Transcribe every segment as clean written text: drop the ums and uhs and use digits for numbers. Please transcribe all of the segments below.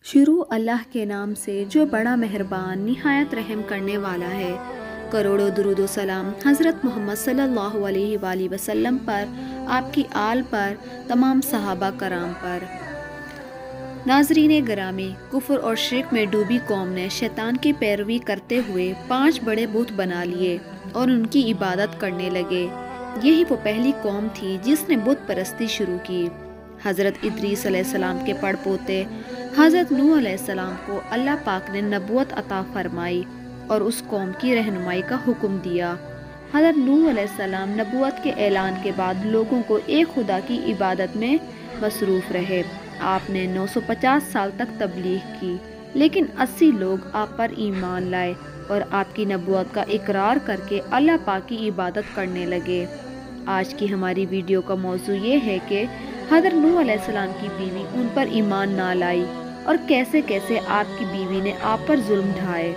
शुरू अल्लाह के नाम से जो बड़ा मेहरबान निहायत रहम करने वाला है। करोड़ों दुरूद व सलाम हज़रत मोहम्मद सल्लल्लाहु अलैहि वसल्लम पर, आपकी आल पर, तमाम सहाबा कराम पर। नाज़रीन गिरामी, कुफ्र और शिर्क में डूबी कौम ने शैतान की पैरवी करते हुए 5 बड़े बुत बना लिए और उनकी इबादत करने लगे। यही वो पहली कौम थी जिसने बुत परस्ती शुरू की। हज़रत इदरीस अलैहिस्सलाम के पड़पोते हज़रत नूह अलैहिस्सलाम को अल्लाह पाक ने नबूवत अता फरमाई और उस कौम की रहनुमाई का हुक्म दिया। हज़रत नूह अलैहिस्सलाम नबूवत के ऐलान के बाद लोगों को एक खुदा की इबादत में मसरूफ़ रहे। आपने 950 साल तक तबलीग की, लेकिन 80 लोग आप पर ईमान लाए और आपकी नबूवत का इकरार करके अल्लाह पाक की इबादत करने लगे। आज की हमारी वीडियो का मौजू ये है कि हज़रत नूह अलैहिस्सलाम की बीवी उन पर ईमान ना लाई और कैसे कैसे आपकी बीवी ने आप पर जुल्म ढाए।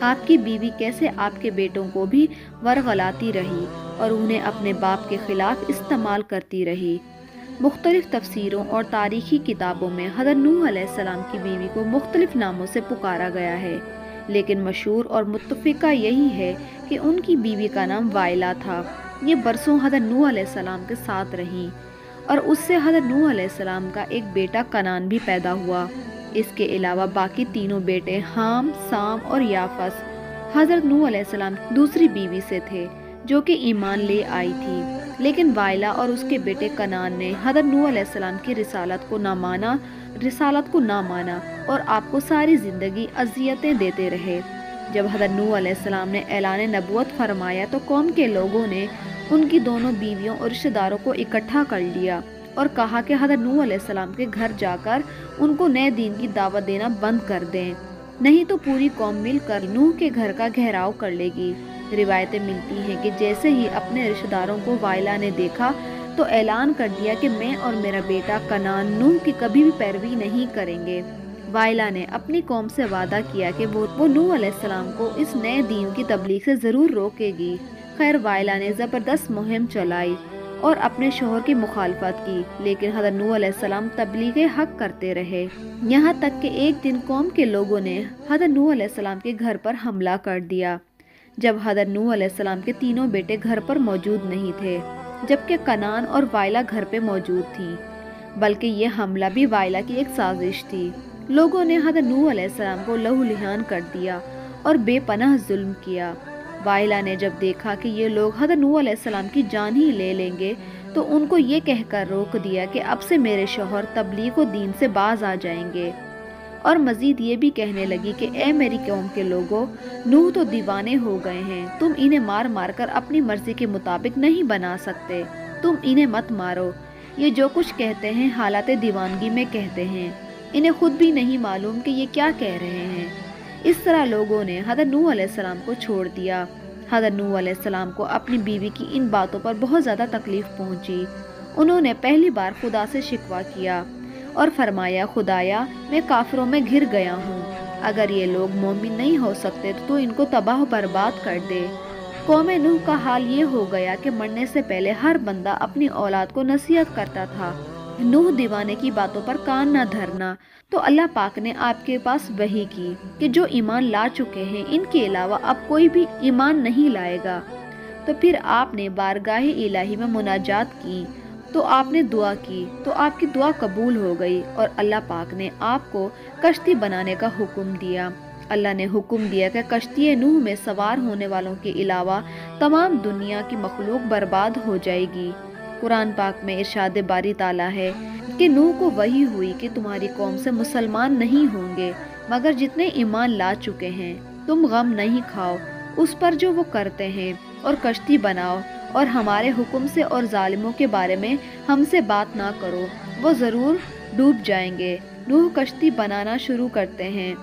आपकी बीवी कैसे आपके बेटों को भी वरगलाती रही और उन्हें अपने बाप के खिलाफ इस्तेमाल करती रही। मुख्तलिफ तफसीरों और तारीखी किताबों में हज़रत नूह अलैहिस्सलाम की बीवी को मुख्तलिफ नामों से पुकारा गया है, लेकिन मशहूर और मुत्तफ़िका यही है कि उनकी बीवी का नाम वाइला था। ये बरसों हज़रत नूह अलैहिस्सलाम के साथ रहीं और उससे हज़रत नूह अलैहिस्सलाम का एक बेटा कनान भी पैदा हुआ। इसके अलावा बाकी तीनों बेटे हाम, साम और याफस हज़रत नूह अलैहिस्सलाम दूसरी बीवी से थे जो कि ईमान ले आई थी। लेकिन वाइला और उसके बेटे कनान ने हज़रत नूह अलैहिस्सलाम की रिसालत को ना माना और आपको सारी ज़िंदगी अज़ियतें देते रहे। जब हज़रत नूह अलैहिस्सलाम ने ऐलान नबूवत फरमाया तो कौम के लोगों ने उनकी दोनों बीवियों और रिश्तेदारों को इकट्ठा कर लिया और कहा कि हज़रत नूह अलैहिस्सलाम के घर जाकर उनको नए दीन की दावत देना बंद कर दें, नहीं तो पूरी कौम मिलकर नूह के घर का घेराव कर लेगी। रिवायतें मिलती हैं कि जैसे ही अपने रिश्तेदारों को वाइला ने देखा तो ऐलान कर दिया कि मैं और मेरा बेटा कनान नूह की कभी भी पैरवी नहीं करेंगे। वाइला ने अपनी कौम से वादा किया कि वो नूह अलैहिस्सलाम को इस नए दीन की तबलीग से ज़रूर रोकेगी। खैर, वाइला ने ज़बरदस्त मुहिम चलाई और अपने शोहर की मुखालफत की, लेकिन हज़रत नूह अलैहिस्सलाम तबलीग हक करते रहे। यहाँ तक कि एक दिन कौम के लोगों ने हज़रत नूह अलैहिस्सलाम के घर पर हमला कर दिया, जब हज़रत नूह अलैहिस्सलाम के तीनों बेटे घर पर मौजूद नहीं थे, जबकि कनान और वाइला घर पे मौजूद थी। बल्कि ये हमला भी वाइला की एक साजिश थी। लोगों ने हज़रत नूह अलैहिस्सलाम को लहूलुहान कर दिया और बेपनाह जुल्म किया। वाइला ने जब देखा कि ये लोग हज़रत नूह अलैहिस्सलाम की जान ही ले लेंगे तो उनको ये कहकर रोक दिया कि अब से मेरे शौहर तबलीग व दीन से बाज आ जाएंगे, और मज़ीद ये भी कहने लगी कि ए मेरी कौम के लोगों, नूह तो दीवाने हो गए हैं, तुम इन्हें मार मार कर अपनी मर्जी के मुताबिक नहीं बना सकते, तुम इन्हें मत मारो। ये जो कुछ कहते हैं हालात दीवानगी में कहते हैं, इन्हें खुद भी नहीं मालूम कि ये क्या कह रहे हैं। इस तरह लोगों ने हज़रत नूह अलैहिस्सलाम को छोड़ दिया। हज़रत नूह अलैहिस्सलाम को अपनी बीवी की इन बातों पर बहुत ज़्यादा तकलीफ़ पहुंची। उन्होंने पहली बार खुदा से शिकवा किया और फरमाया, खुदाया, मैं काफिरों में घिर गया हूँ, अगर ये लोग मोमिन नहीं हो सकते तो इनको तबाह बर्बाद कर दे। कौम नूह का हाल ये हो गया कि मरने से पहले हर बंदा अपनी औलाद को नसीहत करता था, नूह दीवाने की बातों पर कान न धरना। तो अल्लाह पाक ने आपके पास वही की कि जो ईमान ला चुके हैं इनके अलावा अब कोई भी ईमान नहीं लाएगा। तो फिर आपने बारगाह इलाही में मुनाजात की, तो आपने दुआ की, तो आपकी दुआ कबूल हो गई और अल्लाह पाक ने आपको कश्ती बनाने का हुक्म दिया। अल्लाह ने हुक्म दिया कि कश्ती नूह में सवार होने वालों के अलावा तमाम दुनिया की मखलूक बर्बाद हो जाएगी। कुरान पाक में इरशाद बारी ताला है कि नूह को वही हुई कि तुम्हारी कौम से मुसलमान नहीं होंगे मगर जितने ईमान ला चुके हैं। तुम गम नहीं खाओ उस पर जो वो करते हैं और कश्ती बनाओ और हमारे हुक्म से और जालिमों के बारे में हमसे बात ना करो, वो ज़रूर डूब जाएंगे। नूह कश्ती बनाना शुरू करते हैं।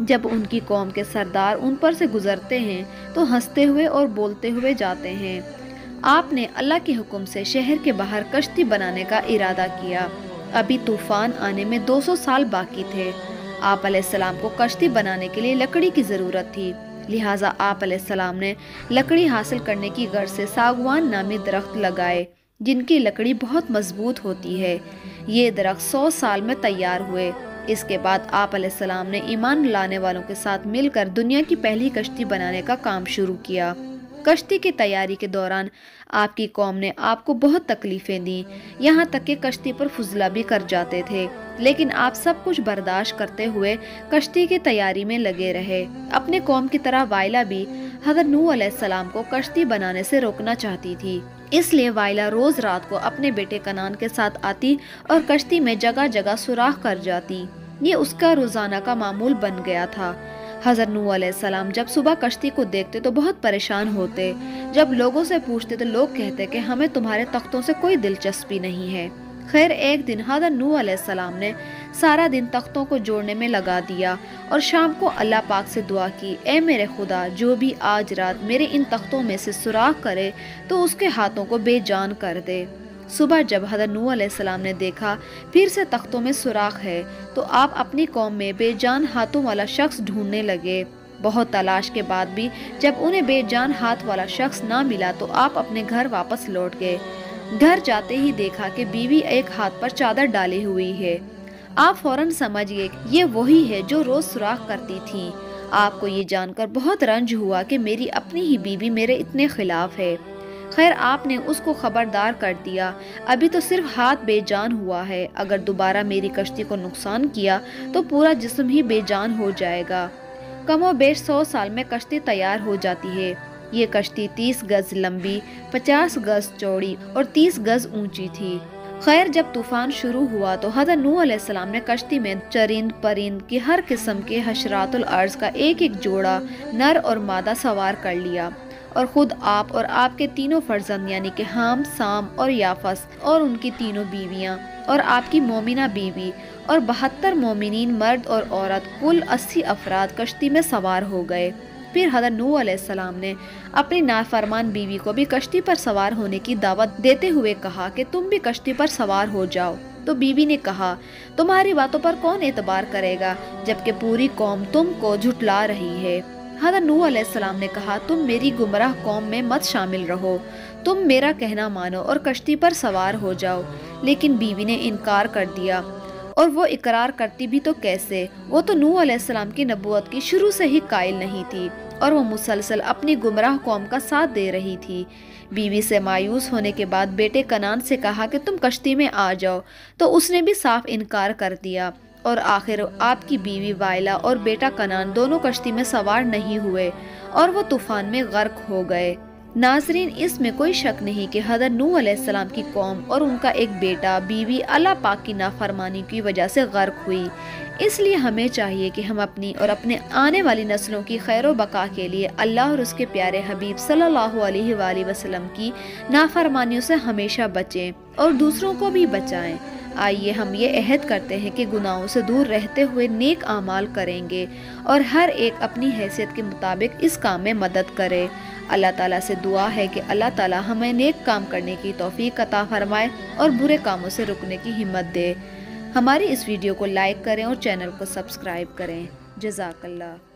जब उनकी कौम के सरदार उन पर से गुजरते हैं तो हंसते हुए और बोलते हुए जाते हैं। आपने अल्लाह के हुक्म से शहर के बाहर कश्ती बनाने का इरादा किया। अभी तूफान आने में 200 साल बाकी थे। आप अलैहिस्सलाम को कश्ती बनाने के लिए लकड़ी की ज़रूरत थी, लिहाजा आप अलैहिस्सलाम ने लकड़ी हासिल करने की गर्ज से सागवान नामी दरख्त लगाए, जिनकी लकड़ी बहुत मजबूत होती है। ये दरख्त 100 साल में तैयार हुए। اس کے بعد آپ علیہ السلام نے ایمان لانے والوں کے ساتھ مل کر دنیا کی پہلی کشتی بنانے کا کام شروع کیا۔ کشتی کی تیاری کے دوران آپ کی قوم نے آپ کو بہت تکلیفیں دیں، یہاں تک کہ کشتی پر فضلہ بھی کر جاتے تھے، لیکن آپ سب کچھ برداشت کرتے ہوئے کشتی کی تیاری میں لگے رہے۔ اپنے قوم کی طرح وائلہ بھی حضرت نوح علیہ السلام کو کشتی بنانے سے روکنا چاہتی تھی، اس لیے وائلہ روز رات کو اپنے بیٹے کنعان کے ساتھ آتی اور کشتی میں جگہ جگہ سوراخ کر جاتی۔ یہ اس کا روزانہ کا معمول بن گیا تھا۔ حضرت نوح علیہ السلام جب صبح کشتی کو دیکھتے تو بہت پریشان ہوتے۔ جب لوگوں سے پوچھتے تو لوگ کہتے کہ ہمیں تمہارے تختوں سے کوئی دلچسپی نہیں ہے۔ خیر ایک دن حضرت نوح علیہ السلام نے سارا دن تختوں کو جوڑنے میں لگا دیا اور شام کو اللہ پاک سے دعا کی، اے میرے خدا، جو بھی آج رات میرے ان تختوں میں سے سوراخ کرے تو اس کے ہاتھوں کو بے جان کر دے۔ صبح جب حضرت نوح علیہ السلام نے دیکھا پھر سے تختوں میں سوراخ ہے تو آپ اپنی قوم میں بے جان ہاتھوں والا شخص ڈھونڈنے لگے۔ بہت تلاش کے بعد بھی جب انہیں بے جان ہاتھ والا شخص نہ ملا تو آپ اپنے گھر واپس لوٹ گئے۔ گھر جاتے ہی دیکھا کہ بیوی ایک ہاتھ پر چادر ڈالی ہوئی ہے۔ آپ فوراً سمجھ گئے یہ وہی ہے جو روز سوراخ کرتی تھی۔ آپ کو یہ جان کر بہت رنج ہوا کہ میری اپنی ہی بیوی میرے اتنے خلاف ہے۔ خیر آپ نے اس کو خبردار کر دیا، ابھی تو صرف ہاتھ بے جان ہوا ہے، اگر دوبارہ میری کشتی کو نقصان کیا تو پورا جسم ہی بے جان ہو جائے گا۔ کم و بیش 100 سال میں کشتی تیار ہو جاتی ہے۔ یہ کشتی 30 گز لمبی، 50 گز چوڑی اور 30 گز اونچی تھی۔ خیر جب طوفان شروع ہوا تو حضرت نوح علیہ السلام نے کشتی میں چرند پرند کی ہر قسم کے حشرات الارض کا ایک ایک جوڑا نر اور مادہ سوار کر لیا، اور خود آپ اور آپ کے تینوں فرزند یعنی کہ حام، سام اور یافس اور ان کی تینوں بیویاں اور آپ کی مومنہ بیوی اور 72 مومنین مرد اور عورت کل 80 افراد کشتی میں سوار ہو گئے۔ پھر حضرت نوح علیہ السلام نے اپنی نافرمان بیوی کو بھی کشتی پر سوار ہونے کی دعوت دیتے ہوئے کہا کہ تم بھی کشتی پر سوار ہو جاؤ، تو بیوی نے کہا تمہاری باتوں پر کون اعتبار کرے گا جبکہ پوری قوم تم کو جھٹلا رہی ہے۔ حضرت نوح علیہ السلام نے کہا تم میری گمراہ قوم میں مت شامل رہو، تم میرا کہنا مانو اور کشتی پر سوار ہو جاؤ، لیکن بیوی نے انکار کر دیا، اور وہ اقرار کرتی بھی تو کیسے، وہ تو نوح علیہ السلام کی نبوت کی شروع سے ہی قائل نہیں تھی اور وہ مسلسل اپنی گمراہ قوم کا ساتھ دے رہی تھی۔ بیوی سے مایوس ہونے کے بعد بیٹے کنعان سے کہا کہ تم کشتی میں آ جاؤ، تو اس نے بھی صاف انکار کر دیا، اور آخر آپ کی بیوی وائلہ اور بیٹا کنعان دونوں کشتی میں سوار نہیں ہوئے اور وہ طوفان میں غرق ہو گئے۔ ناظرین اس میں کوئی شک نہیں کہ حضرت نوح علیہ السلام کی قوم اور ان کا ایک بیٹا بیوی اللہ پاک کی نافرمانی کی وجہ سے غرق ہوئی۔ اس لیے ہمیں چاہیے کہ ہم اپنی اور اپنے آنے والی نسلوں کی خیر و بقا کے لیے اللہ اور اس کے پیارے حبیب صلی اللہ علیہ وآلہ وسلم کی نافرمانیوں سے ہمیشہ بچیں اور دوسروں کو بھی بچائیں۔ آئیے ہم یہ عہد کرتے ہیں کہ گناہوں سے دور رہتے ہوئے نیک اعمال کریں گے اور ہر ایک اپنی حیثیت کے مطابق اس کام میں مدد کرے۔ اللہ تعالیٰ سے دعا ہے کہ اللہ تعالیٰ ہمیں نیک کام کرنے کی توفیق عطا فرمائے اور برے کاموں سے رکنے کی ہمت دے۔ ہماری اس ویڈیو کو لائک کریں اور چینل کو سبسکرائب کریں۔ جزاک اللہ۔